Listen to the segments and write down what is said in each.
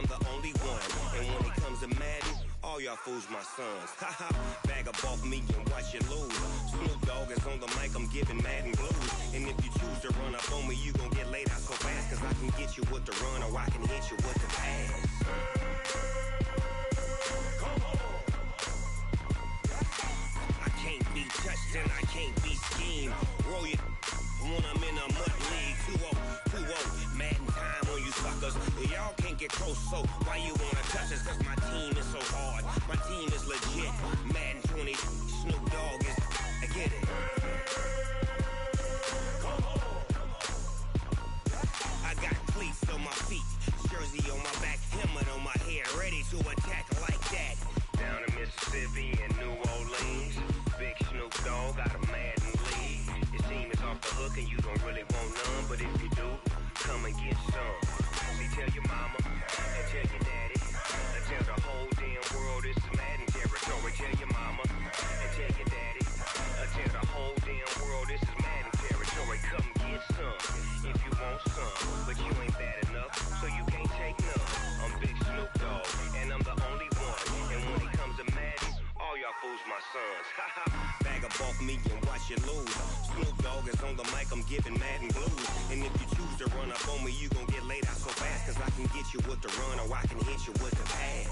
I'm the only one. And when it comes to Madden, all y'all fools my sons. Haha, bag up off me and watch you lose. Snoop Dogg is on the mic, I'm giving Madden blues. And if you choose to run up on me, you gon' get laid out so fast. Cause I can get you with the run or I can hit you with the pass. I can't be touched and I can't be schemed. Roll you when I'm in a mud league. 2-0, 2-0, Madden time on you suckers. Y'all can't get close, so why you wanna touch us? Cause my team is so hard, my team is legit. Madden 20, Snoop Dogg is, I get it. I got cleats on my feet, jersey on my back, helmet on my head, ready to attack like that. Down in Mississippi and New Orleans, big Snoop Dogg got a Madden league. Your team is off the hook and you don't really want none, but if you do, come and get some. See, tell your mama and tell your daddy, and tell the whole damn world it's Madden territory. Tell your mama and tell your daddy, and tell the whole damn world this is Madden territory. Come get some if you want some, but you ain't bad enough, so you can't take none. I'm Big Snoop Dogg, and I'm the only one. And when it comes to Madden, all y'all fools my sons. Haha, bag up off me and watch you lose. Snoop Dogg is on the mic, I'm giving Madden blues. And if you choose to run up on me, you gon' get laid out so fast. Cause I can get you with the run or I can hit you with the pass.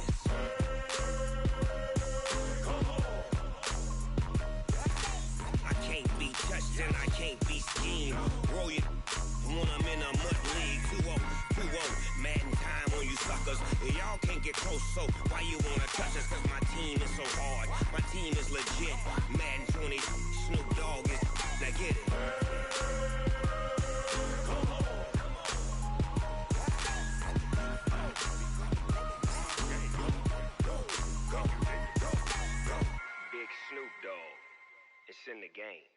I can't be touched and I can't be schemed. Roll you when I'm in a mud league. 2-0, 2-0, Madden time on you suckers. Y'all can't get close, so why you wanna touch us? Cause my team is so hard, my team is legit. Madden 20, Snoop Dogg is, now get it. Big Snoop Dogg, it's in the game.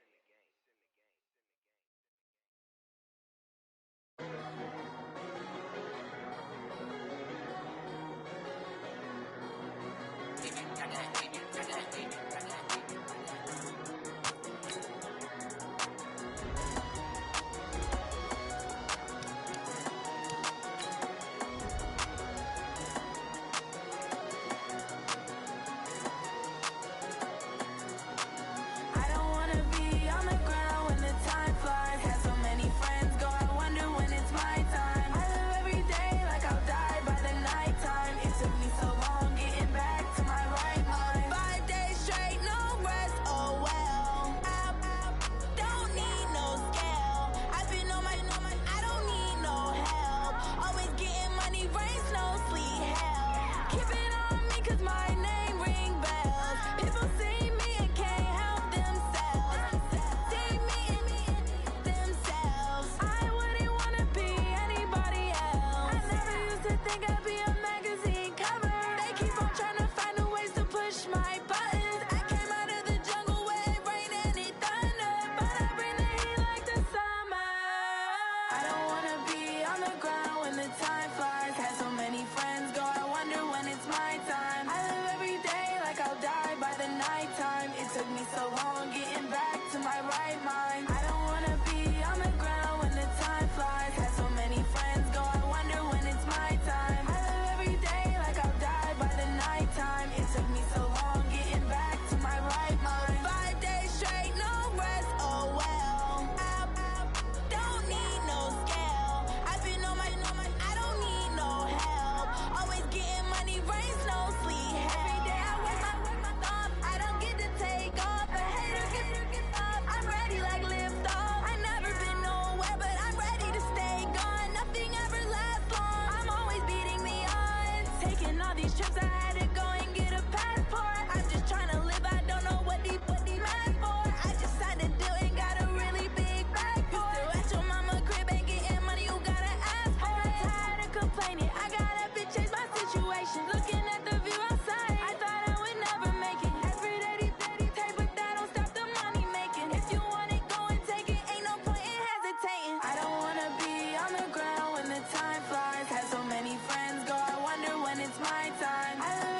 Time flies, had so many friends go, I wonder when it's my time.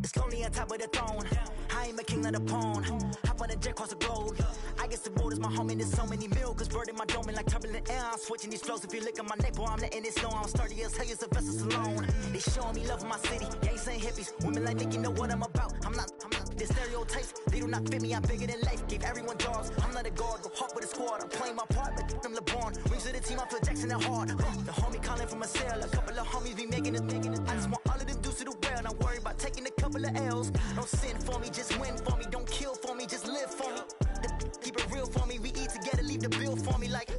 It's lonely on top of the throne. I am a king of the pawn. Hop on a jet across the globe. I guess the world is my home and there's so many milk. Bird in my dome and like turbulent air. I'm switching these flows. If you look at my neck, boy, I'm letting it snow. I'm sturdy as hell, as a vessel alone. They showing me love in my city. Gangs and hippies. Women like Nicky know what I'm about. I'm not the stereotypes. They do not fit me. I'm bigger than life. Gave everyone jobs. I'm not a guard. Go hard with a squad. I'm playing my part, but them LeBron. Rings to the team. I feel Jackson and hard. The homie calling from a cell. A couple of homies be making it. I just want all of them dudes to the well. Not worry about taking a couple of L's. Don't sin for me, just win for me. Don't kill for me, just live for me. Keep it real for me. We eat together, leave the bill for me like.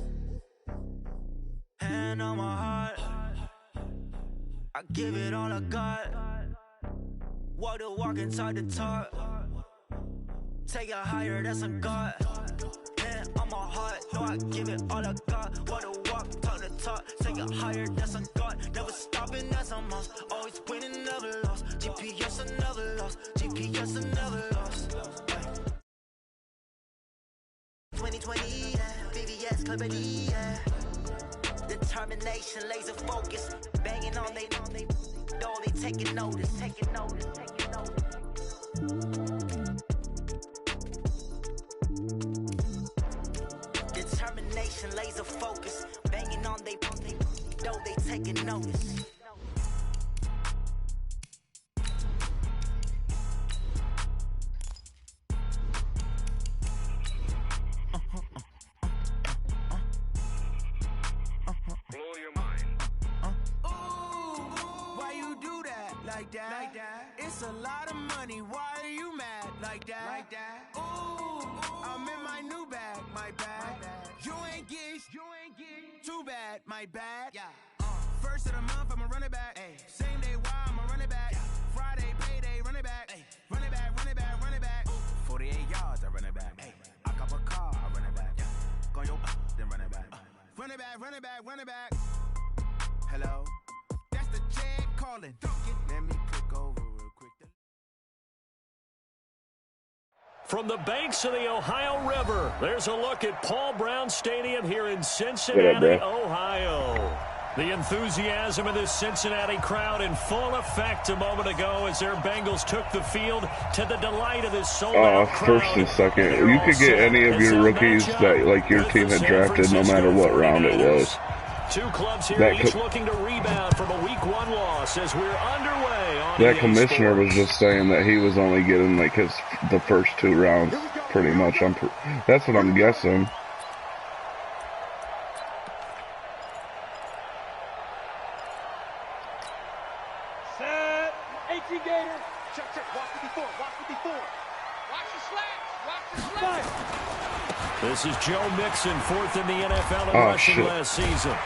Hand on my heart, I give it all I got. Walk the walk inside the talk. Take it higher, that's a God. Hand on my heart, no, I give it all I got. Walk the walk, talk the talk. Take it higher, that's a God. Never stopping, that's a must. Always winning, never lost. GPS, I never lost. GPS, I never lost. 2020, yeah. BVS, Clarity, yeah. Determination, laser focus. Banging on they door, they taking notice. Determination, laser focus. Banging on they door, they taking notice. Like that. It's a lot of money. Why are you mad like that? Ooh, I'm in my new bag, my bad. You ain't get too bad, my bad. Yeah. First of the month, I'ma run it back. Ay. Same day, why I'ma run it back. Friday, payday, run it back. Ay. Run it back, run it back, run it back. 48 yards, I run it back. Ay. I cop a car, I run it back. Yeah. Go yo, then run it back. Run it back, run it back, run it back. Hello? That's the Chad calling. Let me click over real quick. From the banks of the Ohio River, there's a look at Paul Brown Stadium here in Cincinnati, Ohio. The enthusiasm of this Cincinnati crowd in full effect a moment ago as their Bengals took the field to the delight of this sold-out crowd. First and second. You could get any of your rookies that like your team had drafted no matter what round it was. Two clubs here each looking to rebound from a week 1 loss as we're underway on that commissioner was just saying that he was only getting like the first 2 rounds pretty much. That's what I'm guessing. Set. 18 Gator. Check. Watch it before. Watch the slats. This is Joe Mixon, 4th in the NFL in rushing last season.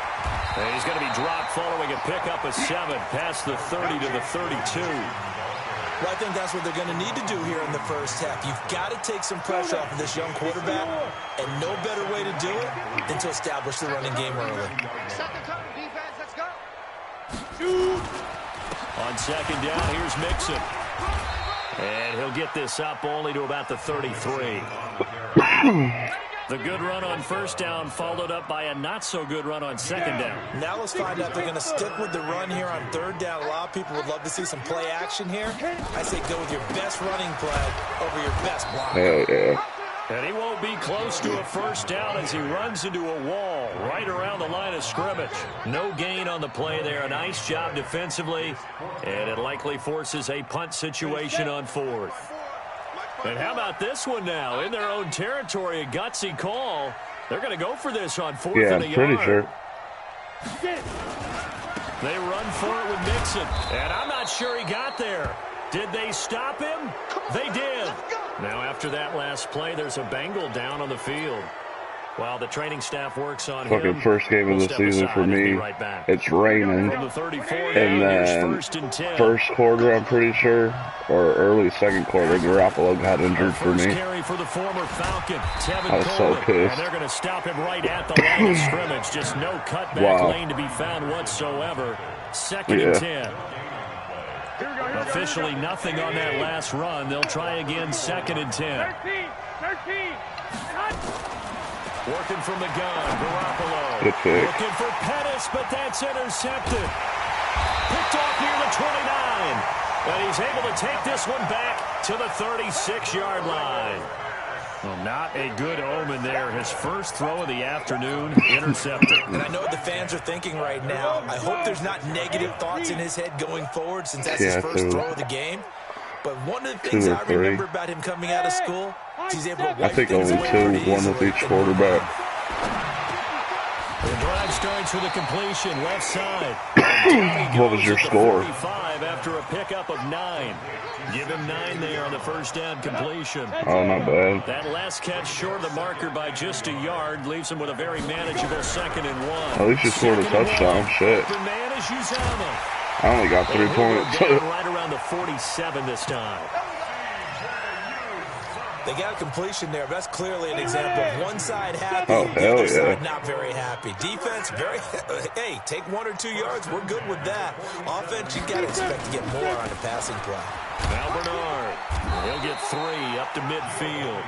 And he's going to be dropped following a pickup of 7 past the 30 to the 32. Well, I think that's what they're going to need to do here in the first half. You've got to take some pressure off of this young quarterback, and no better way to do it than to establish the running game early. Second time, defense, let's go. On second down, here's Mixon. And he'll get this up only to about the 33. The good run on first down followed up by a not-so-good run on second down. Now let's find out if they're going to stick with the run here on third down. A lot of people would love to see some play action here. I say go with your best running play over your best block. Hell yeah. And he won't be close to a first down as he runs into a wall right around the line of scrimmage. No gain on the play there. A nice job defensively, and it likely forces a punt situation on 4th. And how about this one now? In their own territory, a gutsy call. They're going to go for this on 4th and a yard. Yeah, pretty sure. They run for it with Mixon, and I'm not sure he got there. Did they stop him? They did. Now, after that last play, there's a Bengal down on the field. While the training staff works on him, first game of the season for me, it's raining. And then first quarter, I'm pretty sure, or early second quarter, Garoppolo got injured for me. I was so pissed. And they're going to stop him right at the line of scrimmage. Just no cutback lane to be found whatsoever. Second and 10. Officially nothing on that last run. They'll try again, second and 10. 13. Working from the gun, Garoppolo. Good pick. Looking for Pettis, but that's intercepted. Picked off near the 29. And he's able to take this one back to the 36-yard line. Well, not a good omen there. His first throw of the afternoon, intercepted. And I know what the fans are thinking right now. I hope there's not negative thoughts in his head going forward since that's his first throw of the game. But one of the things I remember about him coming out of school, he's able to wipe things away pretty easily. One with each quarterback. The drive starts with a completion, left side. What was your score? 45 after a pickup of 9. Give him 9 there on the first down completion. Oh, not bad. That last catch short of the marker by just a yard leaves him with a very manageable 2nd and 1. At least you scored a touchdown. Shit. The man is Uzama. I only got 3 points. Right around the 47 this time. They got a completion there, but that's clearly an example of one side happy, the other side not very happy. Defense, hey, take 1 or 2 yards, we're good with that. Offense, you got to expect to get more on the passing play. Now Bernard, he'll get 3 up to midfield.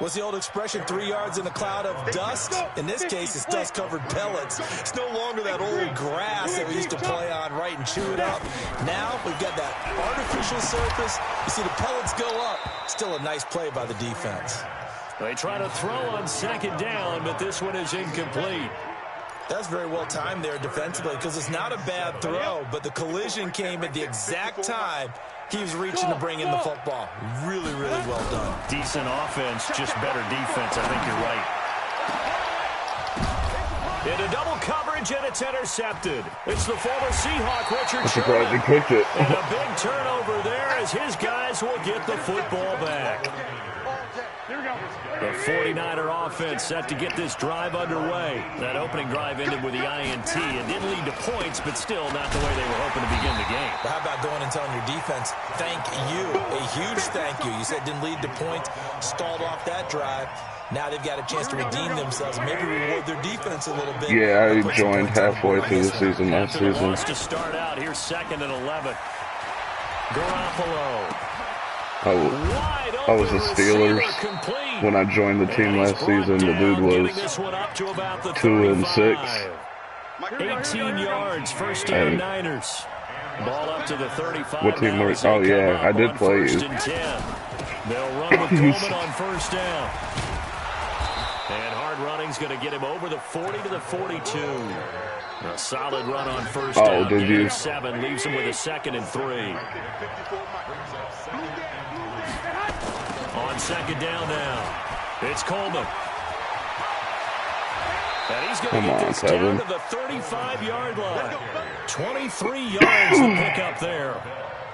What's the old expression, 3 yards in a cloud of dust? In this case, it's dust-covered pellets. It's no longer that old grass that we used to play on, right, and chew it up. Now we've got that artificial surface. You see the pellets go up. Still a nice play by the defense. They try to throw on 2nd down, but this one is incomplete. That's very well timed there defensively because it's not a bad throw, but the collision came at the exact time he was reaching to bring in the football. Really, really well done. Decent offense, just better defense. I think you're right. Into double coverage, and it's intercepted. It's the former Seahawk, Richard I'm surprised he picked it. And a big turnover there as his guys will get the football back. The 49er offense set to get this drive underway. That opening drive ended with the INT. It didn't lead to points, but still not the way they were hoping to begin the game. But how about going and telling your defense, thank you, a huge thank you. You said it didn't lead to points, stalled off that drive. Now they've got a chance to redeem themselves, maybe reward their defense a little bit. Yeah, I joined halfway through the season last season. To start out, here's 2nd and 11. Garoppolo. I was the Steelers when I joined the team last season. The dude was 2-6. 18 yards, first down Niners. Ball up to the 35. What team were? Oh yeah, I did play you. They'll run with Coleman on first down. And hard running's going to get him over the 40 to the 42. A solid run on first down. Oh, did you? 7 leaves him with a 2nd and 3. On 2nd down now, it's Coleman. And he's going to get this down to the 35-yard line. 23 yards to pick up there.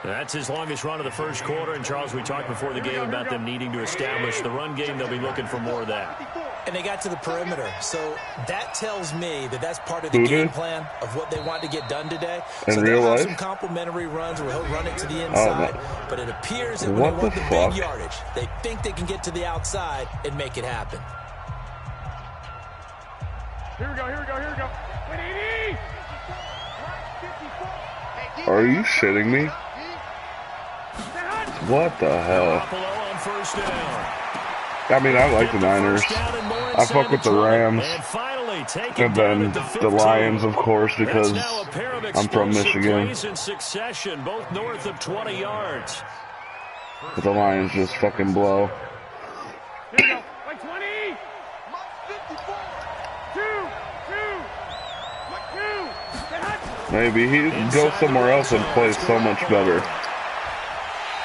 That's his longest run of the first quarter. And, Charles, we talked before the game about them needing to establish the run game. They'll be looking for more of that. And they got to the perimeter. So that tells me that that's part of the game plan of what they want to get done today. In real life? Some complimentary runs where he'll run it to the inside. But it appears that when they want the big yardage, they think they can get to the outside and make it happen. Here we go. Are you shitting me? What the hell? I mean, I like the Niners. I fuck with the Rams. And then the Lions, of course, because I'm from Michigan. Both north of 20 yards. But the Lions just fucking blow. Here we go. Like 20. 2. Maybe he goes somewhere else and plays so much better.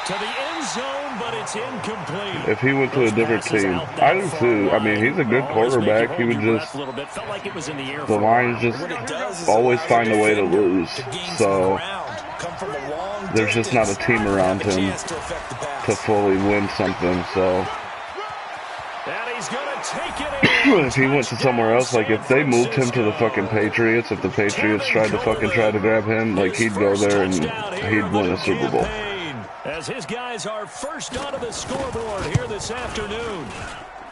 To the end zone, but it's incomplete. If he went to a different team, I do too. I mean, he's a good quarterback. He would just, the Lions just always find a way to lose. So there's just not a team around him to fully win something. So if he went to somewhere else, like if they moved him to the fucking Patriots, if the Patriots tried to grab him, like he'd go there and he'd win a Super Bowl. As his guys are first onto the scoreboard here this afternoon.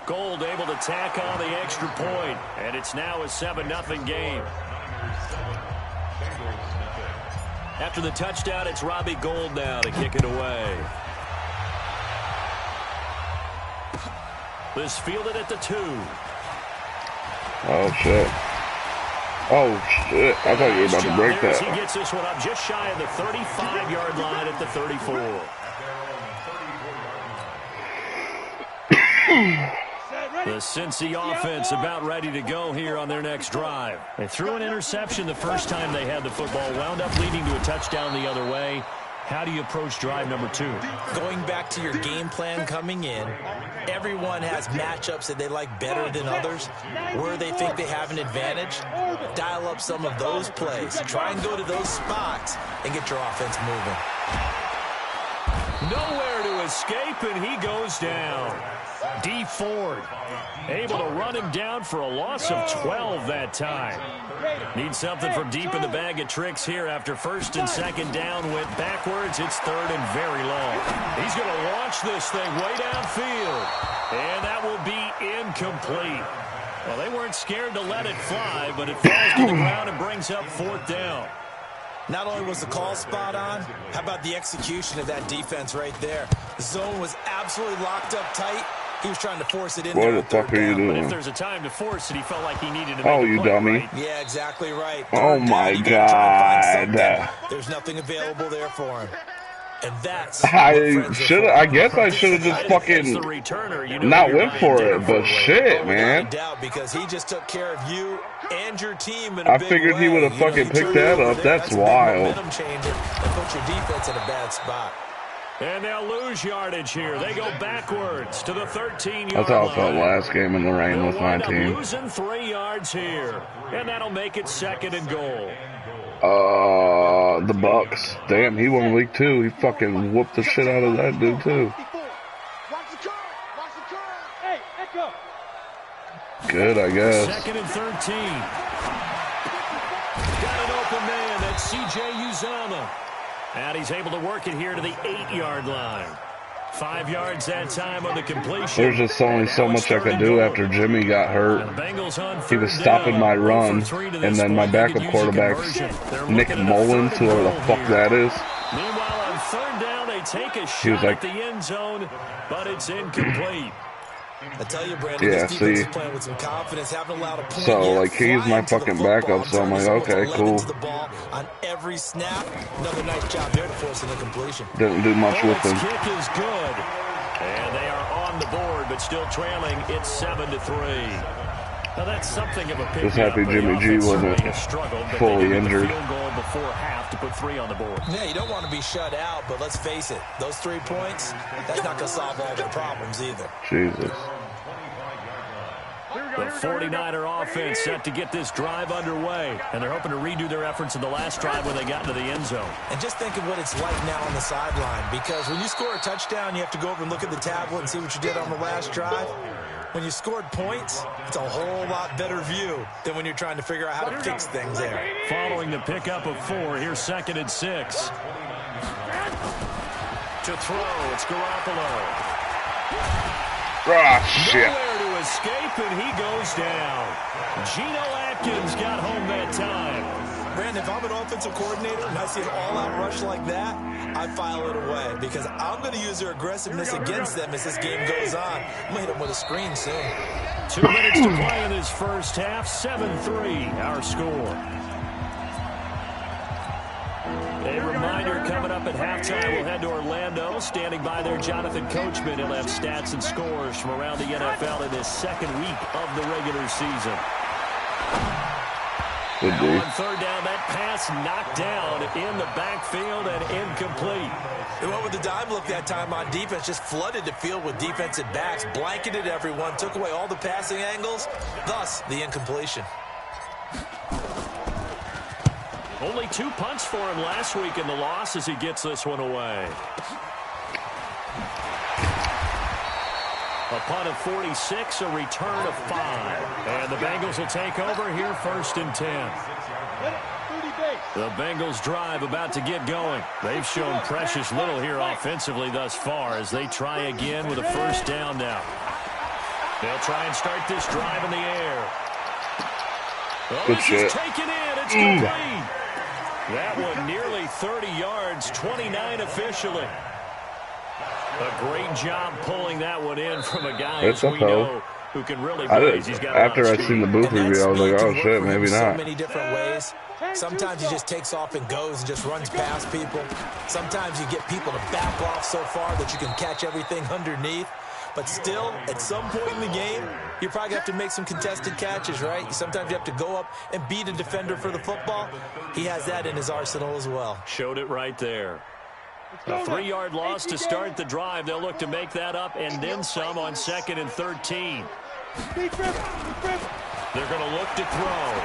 Gold able to tack on the extra point, and it's now a 7-0 game. After the touchdown, it's Robbie Gould now to kick it away. This fielded at the 2. Oh, shit. Oh, shit. I thought you were about to break that. He gets this one up just shy of the 35-yard line at the 34. The Cincy offense about ready to go here on their next drive. They threw an interception the first time they had the football, wound up leading to a touchdown the other way. How do you approach drive number 2? Going back to your game plan coming in, everyone has matchups that they like better than others. Where they think they have an advantage, dial up some of those plays. Try and go to those spots and get your offense moving. Nowhere to escape, and he goes down. D. Ford able to run him down for a loss of 12 that time. Need something from deep in the bag of tricks here after first and second down went backwards. It's third and very long. He's going to launch this thing way downfield, and that will be incomplete. Well, they weren't scared to let it fly, but it falls to the ground and brings up fourth down. Not only was the call spot on, how about the execution of that defense right there? The zone was absolutely locked up tight. He was trying to force it in there. What the fuck are you doing? But if there's a time to force it, he felt like he needed to make Oh, you play, dummy. right? Yeah, exactly right. Oh, my God. There's nothing available there for him. And that's I guess I should have just fucking not went for it, but shit, man. Because he just took care of you and your team in a I big figured he way. would have fucking picked that up. That's wild. Momentum changer and put your defense in a bad spot. And they'll lose yardage here. They go backwards to the 13-yard line. That's how I felt last game in the rain with my team. Losing 3 yards here, and that'll make it second and goal. The Bucks. Damn, he won week 2. He fucking whooped the shit out of that dude too. Good, I guess. Second and 13. Got an open man. That's C.J. Uzomah. And he's able to work it here to the 8-yard line. 5 yards that time on the completion. There's just only so much I could do after Jimmy got hurt. He was stopping my run, and then my backup quarterback's Nick Mullins, whoever the fuck that is. Meanwhile, on third down, they take a shot at the end zone, but it's incomplete. I tell you, Brandon, this defense is playing with some confidence, haven't allowed a point so yet. like he's my fucking backup, so I'm like, okay, cool. The ball on every snap. Another nice job there to force an incompletion. Didn't do much with him. Kick is good, and they are on the board, but still trailing. It's 7-3. Now that's something of a pick. Just happy Jimmy G wasn't fully injured. Field goal before half to put 3 on the board. Yeah, you don't want to be shut out, but let's face it, those 3 points, that's not going to solve all their problems either. Jesus. The 49er offense set to get this drive underway, and they're hoping to redo their efforts in the last drive when they got into the end zone. And just think of what it's like now on the sideline, because when you score a touchdown, you have to go over and look at the tablet and see what you did on the last drive. When you scored points, it's a whole lot better view than when you're trying to figure out how to fix things there. Following the pickup of 4, here's 2nd and 6. To throw, it's Garoppolo. Ah, shit. Nowhere to escape, and he goes down. Geno Atkins got home that time. Brandon, if I'm an offensive coordinator and I see an all-out rush like that, I file it away because I'm going to use their aggressiveness against them as this game goes on. I'm going to hit them with a screen soon. 2 minutes to play in this first half. 7-3, our score. A reminder coming up at halftime, we'll head to Orlando. Standing by there, Jonathan Coachman. He'll have stats and scores from around the NFL in this second week of the regular season. Now on third down, that pass knocked down in the backfield and incomplete. They went with the dime look that time on defense, just flooded the field with defensive backs, blanketed everyone, took away all the passing angles, thus the incompletion. Only 2 punts for him last week in the loss as he gets this one away. A punt of 46, a return of 5. And the Bengals will take over here 1st and 10. The Bengals drive about to get going. They've shown precious little here offensively thus far as they try again with a first down now. They'll try and start this drive in the air. Oh, good this shit. is taken in. It's complete. That one nearly 30 yards, 29 officially. A great job pulling that one in from a guy who can really blaze. After I seen the booth review, I was like, oh shit, maybe not. So many different ways. Sometimes he just takes off and goes and just runs past people. Sometimes you get people to back off so far that you can catch everything underneath. But still, at some point in the game, you probably have to make some contested catches, right? Sometimes you have to go up and beat a defender for the football. He has that in his arsenal as well. Showed it right there. A 3-yard loss to start the drive. They'll look to make that up and then some on 2nd and 13. They're going to look to throw.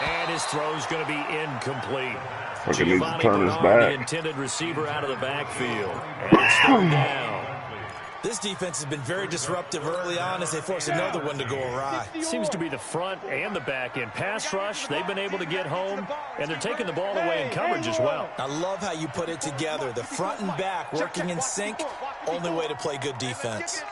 And his throw's going to be incomplete. He needs to turn his back. The intended receiver out of the backfield. And it's thrown down. This defense has been very disruptive early on as they force another one to go awry. Seems to be the front and the back end. Pass rush, they've been able to get home, and they're taking the ball away in coverage as well. I love how you put it together. The front and back working in sync, only way to play good defense.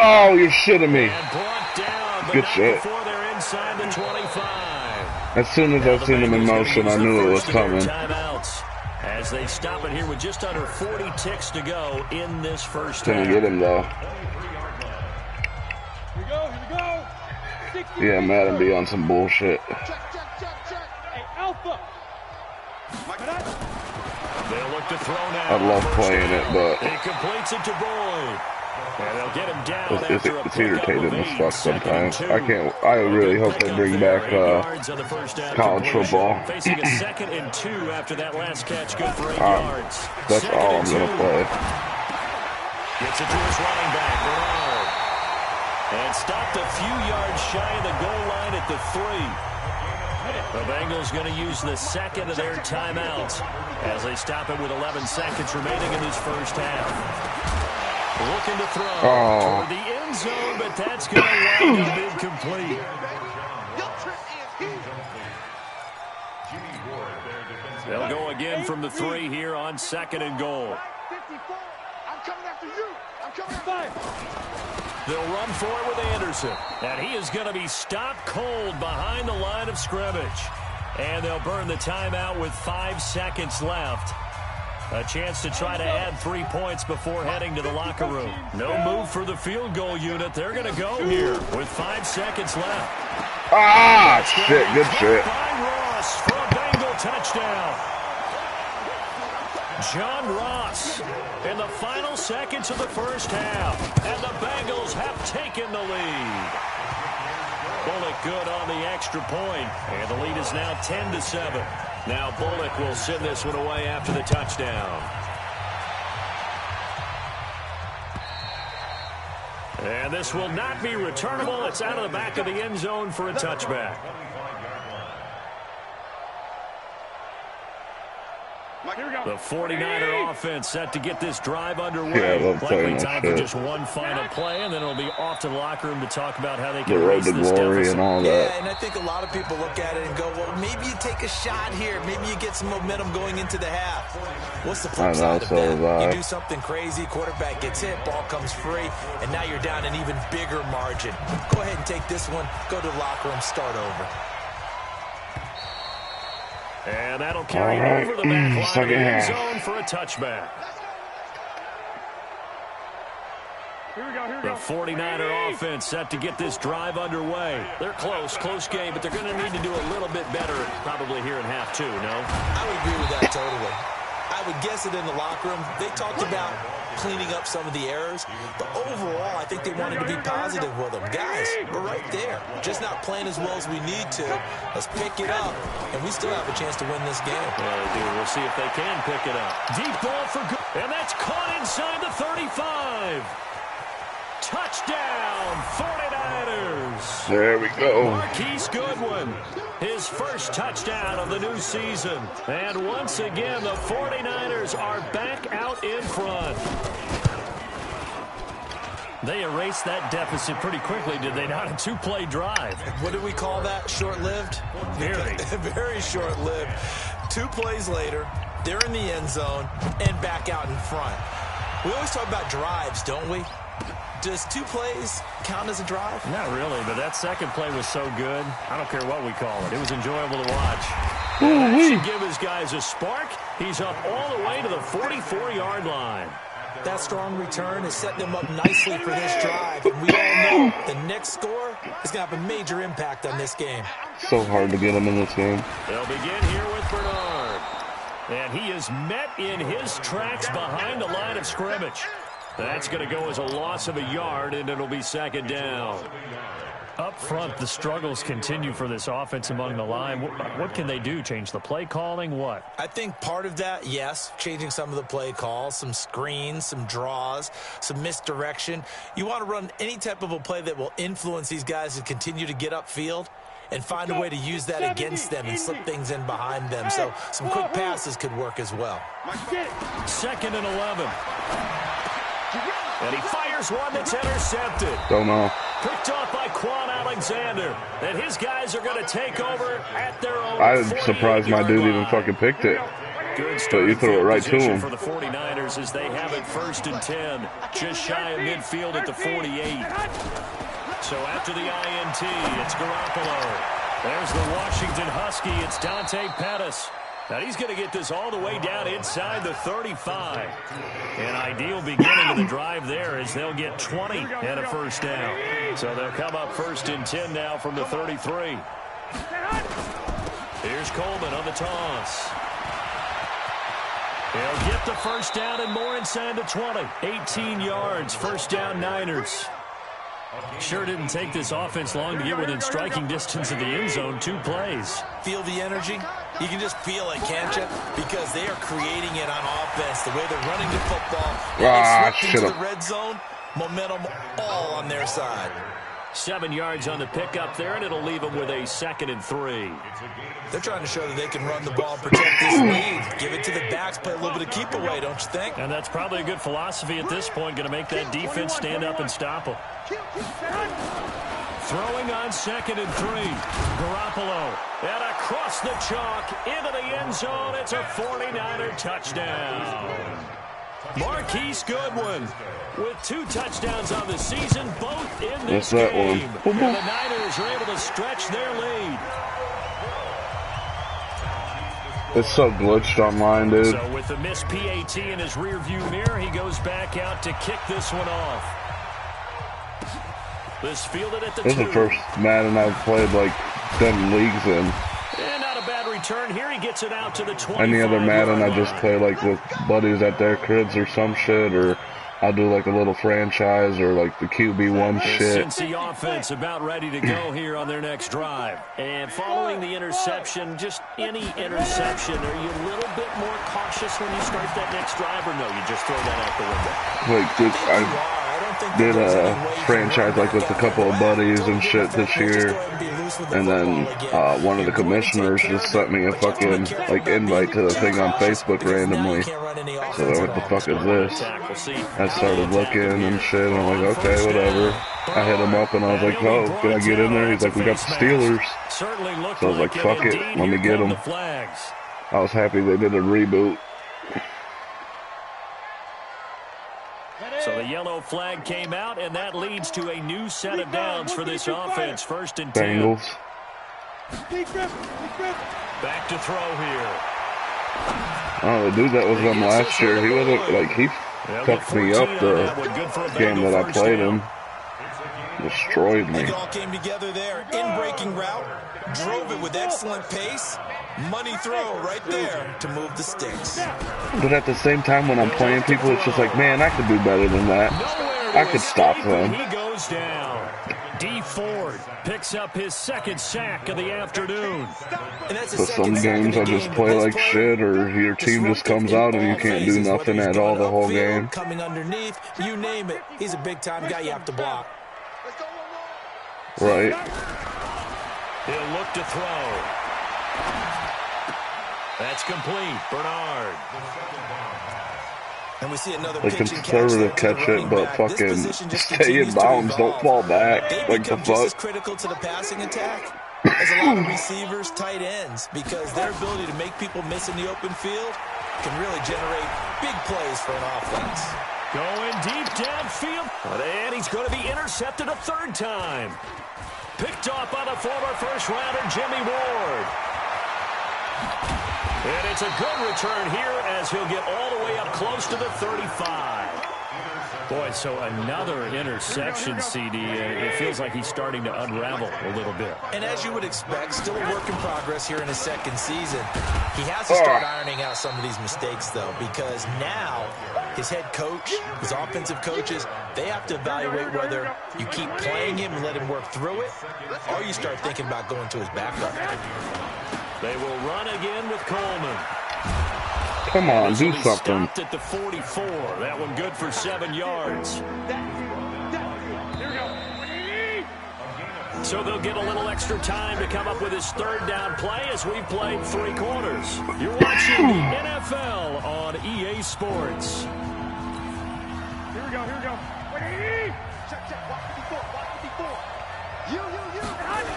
Oh, you're shitting me. And brought down, but good not shit. Before they're inside the 25. As soon as I seen him in motion, I knew it was coming. Timeouts as they stop it here with just under 40 ticks to go in this first half. Couldn't get him, though. Here we go. Yeah, Madden be on some bullshit. Hey, Alpha. They'll look to throw now. I love playing it, but he completes it to Boyd. And they'll get him down it's irritating as fuck sometimes. I really hope they bring back college football. Facing a 2nd and 2 after that last catch, good for 8 yards. That's all I'm going to play. Gets it to his running back, Bernard. And stopped a few yards shy of the goal line at the 3. The Bengals going to use the 2nd of their timeouts as they stop it with 11 seconds remaining in this first half. Looking to throw toward the end zone, but that's going to wind up incomplete. They'll go again from the 3 here on 2nd and goal. They'll run for it with Anderson. And he is going to be stopped cold behind the line of scrimmage. And they'll burn the timeout with 5 seconds left. A chance to try to add 3 points before heading to the locker room. No move for the field goal unit. They're going to go here with 5 seconds left. Shit, good shit. By Ross for a Bengal touchdown. John Ross in the final seconds of the first half. And the Bengals have taken the lead. Bullock good on the extra point. And the lead is now 10-7. Now Bullock will send this one away after the touchdown. And this will not be returnable. It's out of the back of the end zone for a touchback. The 49er offense set to get this drive underway. Likely time for just one final play, and then it'll be off to the locker room to talk about how they can erase this deficit. And all that. Yeah, and I think a lot of people look at it and go, well, maybe you take a shot here. Maybe you get some momentum going into the half. What's the flip side of that? You do something crazy, quarterback gets hit, ball comes free, and now you're down an even bigger margin. Go ahead and take this one, go to the locker room, start over. And that'll carry over the back line of the end zone for a touchback. Here we go. The 49er offense set to get this drive underway. They're close game, but they're going to need to do a little bit better probably here in half 2, no? I would agree with that totally. I would guess it in the locker room. They talked about cleaning up some of the errors, but overall, I think they wanted to be positive with them. Guys, we're right there. Just not playing as well as we need to. Let's pick it up, and we still have a chance to win this game. Yeah, they do. We'll see if they can pick it up. Deep ball for good, and that's caught inside the 35. Touchdown, 49ers. There we go. Marquise Goodwin, his first touchdown of the new season. And once again, the 49ers are back out in front. They erased that deficit pretty quickly, did they not? A 2-play drive. What do we call that? Short-lived? Very. Very short-lived. 2 plays later, they're in the end zone and back out in front. We always talk about drives, don't we? Does 2 plays count as a drive? Not really, but that second play was so good. I don't care what we call it. It was enjoyable to watch. That should give his guys a spark. He's up all the way to the 44-yard line. That strong return is setting them up nicely for this drive. And we all know the next score is going to have a major impact on this game. So hard to get him in this game. They'll begin here with Bernard. And he is met in his tracks behind the line of scrimmage. That's going to go as a loss of a yard, and it'll be second down. Up front, the struggles continue for this offense among the line. What can they do? Change the play calling? What? I think part of that, yes, changing some of the play calls, some screens, some draws, some misdirection. You want to run any type of a play that will influence these guys to continue to get upfield and find a way to use that against them and slip things in behind them. So some quick passes could work as well. 2nd and 11. And he fires one that's intercepted. Don't know. Picked off by Quan Alexander. And his guys are going to take over at their own. I'm surprised my dude even fucking picked it. But you threw it right to him. For the 49ers as they have it 1st and 10. Just shy of midfield at the 48. So after the INT, it's Garoppolo. There's the Washington Husky. It's Dante Pettis. Now he's going to get this all the way down inside the 35. An ideal beginning of the drive there as they'll get 20 and a first down. So they'll come up 1st and 10 now from the 33. Here's Coleman on the toss. He'll get the first down and more inside the 20. 18 yards, first down Niners. Sure didn't take this offense long to get within striking distance of the end zone. 2 plays. Feel the energy? You can just feel it, can't you? Because they are creating it on offense. The way they're running the football. They slip into the red zone. Momentum all on their side. 7 yards on the pickup there, and it'll leave them with a 2nd and 3. They're trying to show that they can run the ball and protect this lead. Give it to the backs, play a little bit of keep away, don't you think? And that's probably a good philosophy at this point, going to make that defense stand up and stop them. Throwing on 2nd and 3. Garoppolo. And across the chalk into the end zone. It's a 49er touchdown. Marquise Goodwin with 2 touchdowns on the season, both in this game. And the Niners are able to stretch their lead. It's so glitched online, dude. So with the missed PAT in his rearview mirror, he goes back out to kick this one off. This fielded at the 2. This is the first Madden I've played like 10 leagues in. And not a bad return here. He gets it out to the 25. Any other Madden I just play like with buddies at their cribs or some shit, or I'll do like a little franchise or like the QB1 shit. Cincy offense about ready to go here on their next drive. And following the interception, just any interception, are you a little bit more cautious when you start that next drive, or no, you just throw that out the window? Like, dude, I did a franchise like with a couple of buddies and shit this year, and then one of the commissioners just sent me a fucking like invite to the thing on Facebook randomly. So what the fuck is this? I started looking and shit, and I'm like, okay, whatever. I hit him up and I was like, oh, can I get in there? He's like, we got the Steelers. So I was like, fuck it, let me get them. I was happy they did a reboot. So the yellow flag came out, and that leads to a new set of downs for this offense. 1st and 10. Bengals. Back to throw here. Oh, the dude that was on last year, he wasn't like, he fucked me up the game that I played him. Destroyed me. It all came together there. In-breaking route. Drove it with excellent pace. Money throw right there to move the sticks. But at the same time, when I'm playing people, it's just like, man, I could do better than that. I could stop them. He goes down. D. Ford picks up his 2nd sack of the afternoon. So some games I just play like shit, or your team just comes out and you can't do nothing at all the whole game. Coming underneath, you name it. He's a big-time guy you have to block. Right. He'll look to throw. That's complete. Bernard. And we see another like conservative catch it, but fucking stay in bounds, don't fall back. Like the fuck. As critical to the passing attack as a lot of receivers, tight ends, because their ability to make people miss in the open field can really generate big plays for an offense. Going deep downfield. And he's going to be intercepted a third time. Picked off by the former first-rounder Jimmy Ward. And it's a good return here as he'll get all the way up close to the 35. Boy, so another interception, CD. It feels like he's starting to unravel a little bit. And as you would expect, still a work in progress here in his second season. He has to start ironing out some of these mistakes, though, because now his head coach, his offensive coaches, they have to evaluate whether you keep playing him and let him work through it, or you start thinking about going to his backup. They will run again with Coleman. Come on, do something. Stopped at the 44. That one good for 7 yards. So they'll get a little extra time to come up with his third down play as we've played 3 quarters. You're watching the NFL on EA Sports. Here we go, here we go. Check, watch 54, watch 54.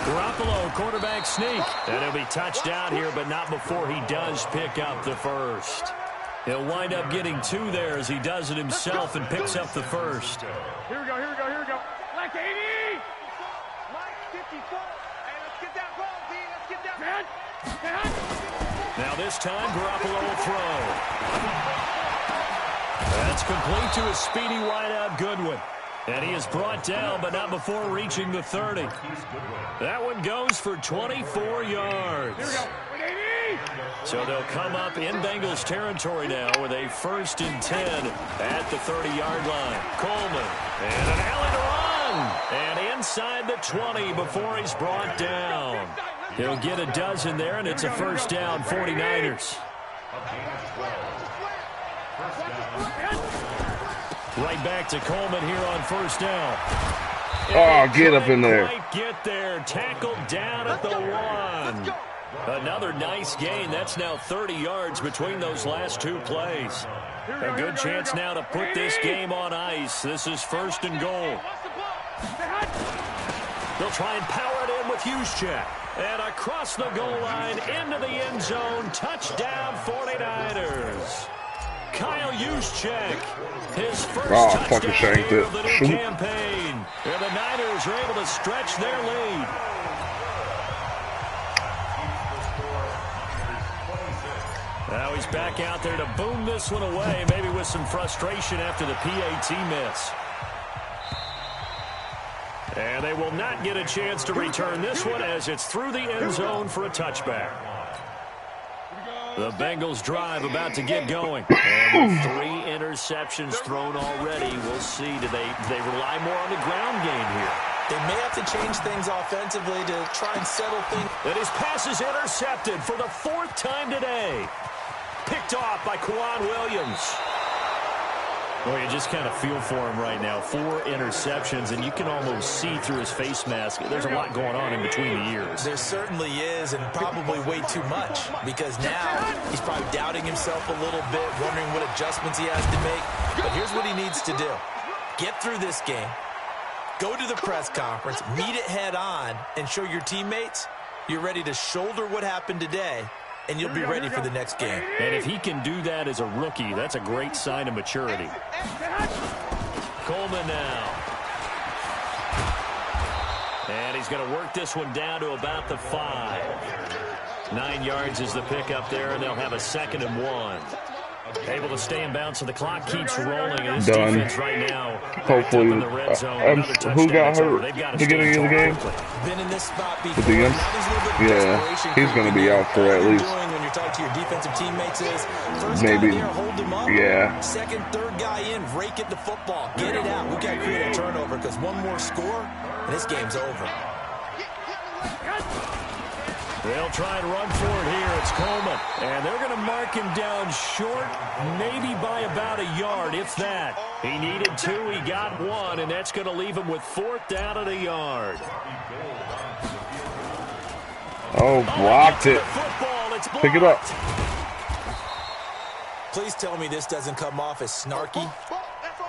Garoppolo, quarterback sneak. And he'll be touched down here, but not before he does pick up the first. He'll wind up getting 2 there as he does it himself and picks up the first. Here we go, here we go, here we go. Like 80! Like 54. Hey, let's get that ball, D. Let's get that. Now this time, Garoppolo will throw. That's complete to a speedy wideout Goodwin. And he is brought down, but not before reaching the 30. That one goes for 24 yards. Here we go. So they'll come up in Bengals territory now with a 1st and 10 at the 30-yard line. Coleman, and an alley to run. And inside the 20 before he's brought down. He'll get a dozen there, and it's a first down, 49ers. Right back to Coleman here on first down. Oh, get up in there. Get there. Tackled down at the 1. Another nice gain. That's now 30 yards between those last 2 plays. A good chance now to put this game on ice. This is 1st and goal. They'll try and power it in with Juszczyk. And across the goal line into the end zone. Touchdown 49ers. Kyle Juszczyk, his first touchdown of the new campaign. And the Niners are able to stretch their lead. Now he's back out there to boom this one away, maybe with some frustration after the PAT miss. And they will not get a chance to return this one as it's through the end zone for a touchback. The Bengals drive about to get going. And with 3 interceptions thrown already, we'll see. Do they rely more on the ground game here? They may have to change things offensively to try and settle things. And his pass is intercepted for the 4th time today. Picked off by Kwan Williams. Well, you just kind of feel for him right now. 4 interceptions, and you can almost see through his face mask. There's a lot going on in between the ears. There certainly is, and probably way too much, because now he's probably doubting himself a little bit, wondering what adjustments he has to make. But here's what he needs to do. Get through this game, go to the press conference, meet it head on, and show your teammates you're ready to shoulder what happened today, and you'll be ready for the next game. And if he can do that as a rookie, that's a great sign of maturity. Coleman now. And he's going to work this one down to about the 5. 9 yards is the pickup there, and they'll have a 2nd and 1. Able to stay in bounce, so the clock keeps rolling. And this defense right now, hopefully, who got hurt beginning of the game? Been in this spot before. Yeah, he's going to be out for at least. When you're talking to your defensive teammates is first maybe. Guy there, hold him up. Yeah. 2nd, 3rd guy in, rake it to football, get it out. We got to create a turnover because one more score and this game's over. They'll try and run for it here. It's Coleman. And they're going to mark him down short, maybe by about a yard, if that. He needed 2, he got 1, and that's going to leave him with 4th down at a yard. Oh, blocked it. Pick it up. Please tell me this doesn't come off as snarky.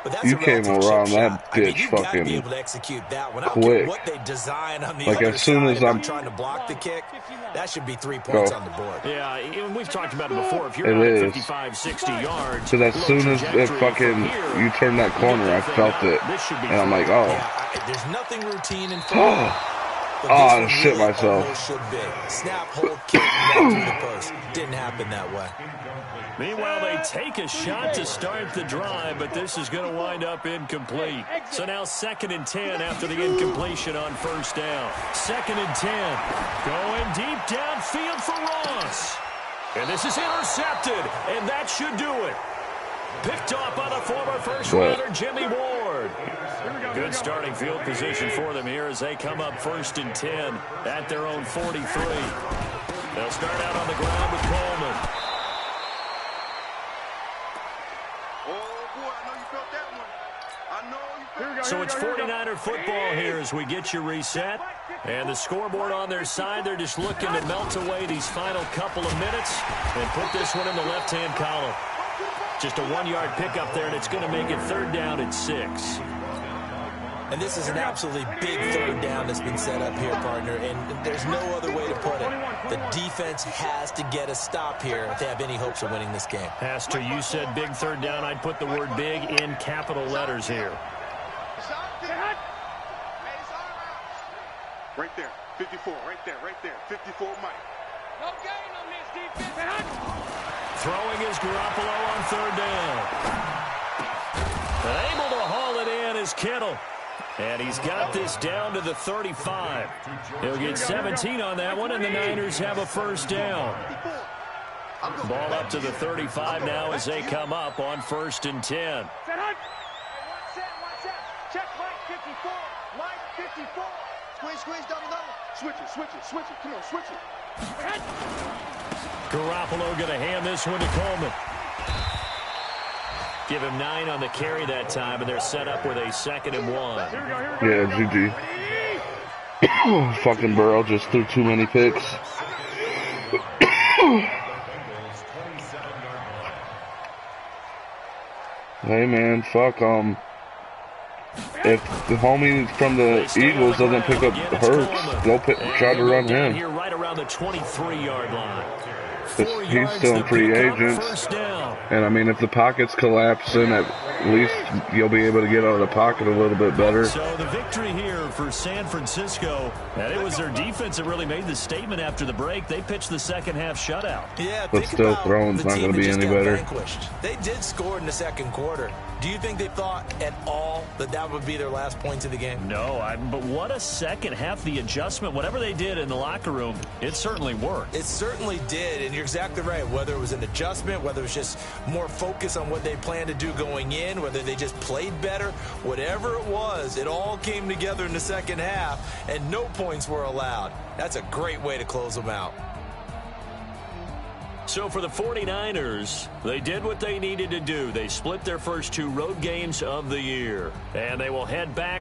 But that's you came around that bitch fucking be able to execute that one. quick. What they design on the like other as soon side as I'm trying to block the kick, that should be 3 points on the board. Yeah, and we've talked about it before. If you're out at 55, 60 yards, because as soon as it fucking you turn that corner, I felt it, and I'm like, oh. Yeah, there's nothing routine in football. Oh, I shit myself. Should be. Snap, hold, kick, back through the post. Didn't happen that way. Meanwhile, they take a shot to start the drive, but this is going to wind up incomplete. So now 2nd and 10 after the incompletion on first down. 2nd and 10. Going deep downfield for Ross. And this is intercepted, and that should do it. Picked off by the former first-rounder Jimmy Ward. Good starting field position for them here as they come up 1st and 10 at their own 43. They'll start out on the ground with Coleman. So it's 49er football here as we get you reset. And the scoreboard on their side, they're just looking to melt away these final couple of minutes and put this one in the left-hand column. Just a 1-yard pickup there, and it's going to make it 3rd down at 6. And this is an absolutely big 3rd down that's been set up here, partner, and there's no other way to put it. The defense has to get a stop here if they have any hopes of winning this game. Has to. You said big 3rd down. I'd put the word big in capital letters here. Right there, 54, right there, 54, Mike. No gain on this defense. Throwing is Garoppolo on 3rd down. And able to haul it in is Kittle. And he's got this down to the 35. He'll get 17 on that one, and the Niners have a 1st down. Ball up to the 35 now as they come up on 1st and 10. Check Mike 54. Mike 54. Squeeze, double. Switch it. Come on, switch it. Garoppolo going to hand this one to Coleman. Give him 9 on the carry that time, and they're set up with a 2nd and 1. Yeah, GG. Fucking Burrow just threw too many picks. Hey, man, fuck, if the homie from the Eagles doesn't pick up Hurts, go try to run him. Here right around the 23-yard line. He's still a free agent. And, I mean, if the pockets collapse, then at least you'll be able to get out of the pocket a little bit better. So the victory here for San Francisco, and it was their defense that really made the statement after the break. They pitched the second-half shutout. Yeah, but still, throwing's not going to be any better. Vanquished. They did score in the 2nd quarter. Do you think they thought at all that that would be their last points of the game? No, but what a second half. The adjustment, whatever they did in the locker room, it certainly worked. It certainly did, and you're exactly right. Whether it was an adjustment, whether it was just more focus on what they planned to do going in, whether they just played better, whatever it was, it all came together in the 2nd half, and no points were allowed. That's a great way to close them out. So for the 49ers, they did what they needed to do. They split their first 2 road games of the year, and they will head back